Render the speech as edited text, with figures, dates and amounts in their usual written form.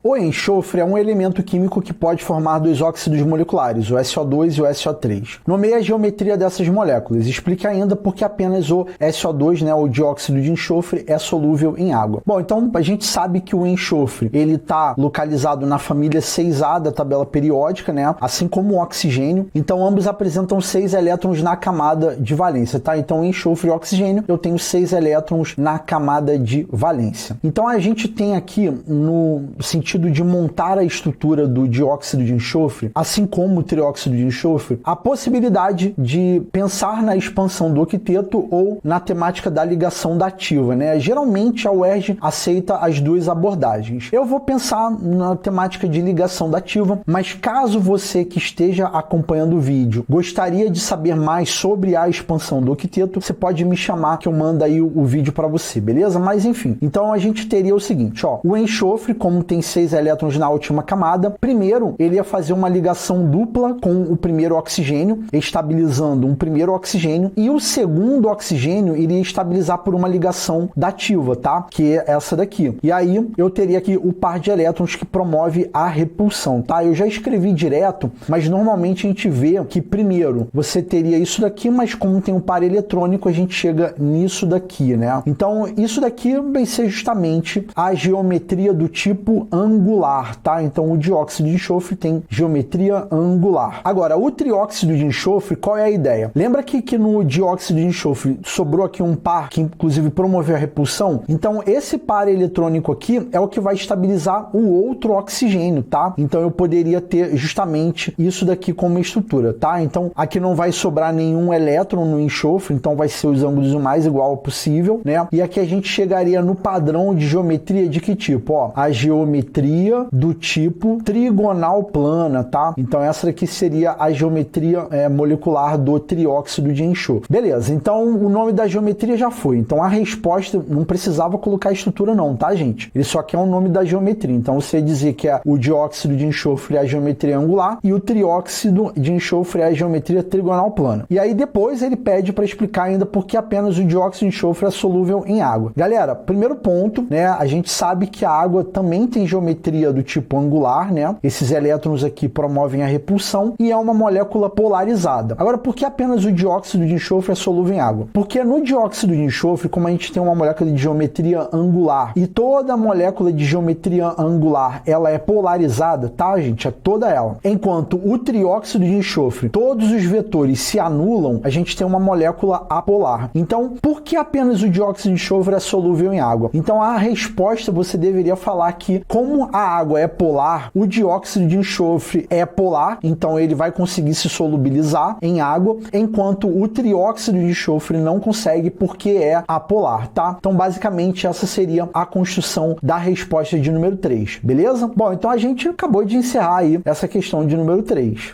O enxofre é um elemento químico que pode formar dois óxidos moleculares, o SO2 e o SO3. Nomeie a geometria dessas moléculas. Explique ainda por que apenas o SO2, né, o dióxido de enxofre, é solúvel em água. Bom, então a gente sabe que o enxofre ele está localizado na família 6A da tabela periódica, né, assim como o oxigênio. Então ambos apresentam 6 elétrons na camada de valência, tá? Então enxofre e oxigênio, eu tenho 6 elétrons na camada de valência. Então a gente tem aqui, no sentido de montar a estrutura do dióxido de enxofre, assim como o trióxido de enxofre, a possibilidade de pensar na expansão do octeto ou na temática da ligação dativa, né? Geralmente a UERJ aceita as duas abordagens. Eu vou pensar na temática de ligação dativa, mas caso você que esteja acompanhando o vídeo gostaria de saber mais sobre a expansão do octeto, você pode me chamar que eu mando aí o vídeo para você, beleza? Mas enfim, então a gente teria o seguinte, ó, o enxofre, como tem 6 elétrons na última camada, primeiro ele ia fazer uma ligação dupla com o primeiro oxigênio, estabilizando um primeiro oxigênio, e o segundo oxigênio iria estabilizar por uma ligação dativa, tá? Que é essa daqui. E aí eu teria aqui o par de elétrons que promove a repulsão, tá? Eu já escrevi direto, mas normalmente a gente vê que primeiro você teria isso daqui, mas como tem um par eletrônico, a gente chega nisso daqui, né? Então isso daqui vai ser justamente a geometria do tipo angular, tá? Então o dióxido de enxofre tem geometria angular. Agora, o trióxido de enxofre, qual é a ideia? Lembra que no dióxido de enxofre sobrou aqui um par que inclusive promoveu a repulsão? Então esse par eletrônico aqui é o que vai estabilizar o outro oxigênio, tá? Então eu poderia ter justamente isso daqui como estrutura, tá? Então aqui não vai sobrar nenhum elétron no enxofre, então vai ser os ângulos o mais igual possível, né? E aqui a gente chegaria no padrão de geometria de que tipo? Ó, a geometria do tipo trigonal plana, tá? Então essa daqui seria a geometria molecular do trióxido de enxofre. Beleza, então o nome da geometria já foi. Então a resposta não precisava colocar a estrutura não, tá, gente? Ele só quer o nome da geometria. Então você dizer que o dióxido de enxofre é a geometria angular e o trióxido de enxofre é a geometria trigonal plana. E aí depois ele pede para explicar ainda por que apenas o dióxido de enxofre é solúvel em água. Galera, primeiro ponto, né? A gente sabe que a água também tem geometria do tipo angular, né? Esses elétrons aqui promovem a repulsão e é uma molécula polarizada. Agora, por que apenas o dióxido de enxofre é solúvel em água? Porque no dióxido de enxofre, como a gente tem uma molécula de geometria angular e toda molécula de geometria angular, ela é polarizada, tá, gente? É toda ela. Enquanto o trióxido de enxofre, todos os vetores se anulam, a gente tem uma molécula apolar. Então, por que apenas o dióxido de enxofre é solúvel em água? Então, a resposta você deveria falar que, como a água é polar, o dióxido de enxofre é polar, então ele vai conseguir se solubilizar em água, enquanto o trióxido de enxofre não consegue porque é apolar, tá? Então, basicamente, essa seria a construção da resposta de número 3, beleza? Bom, então a gente acabou de encerrar aí essa questão de número 3.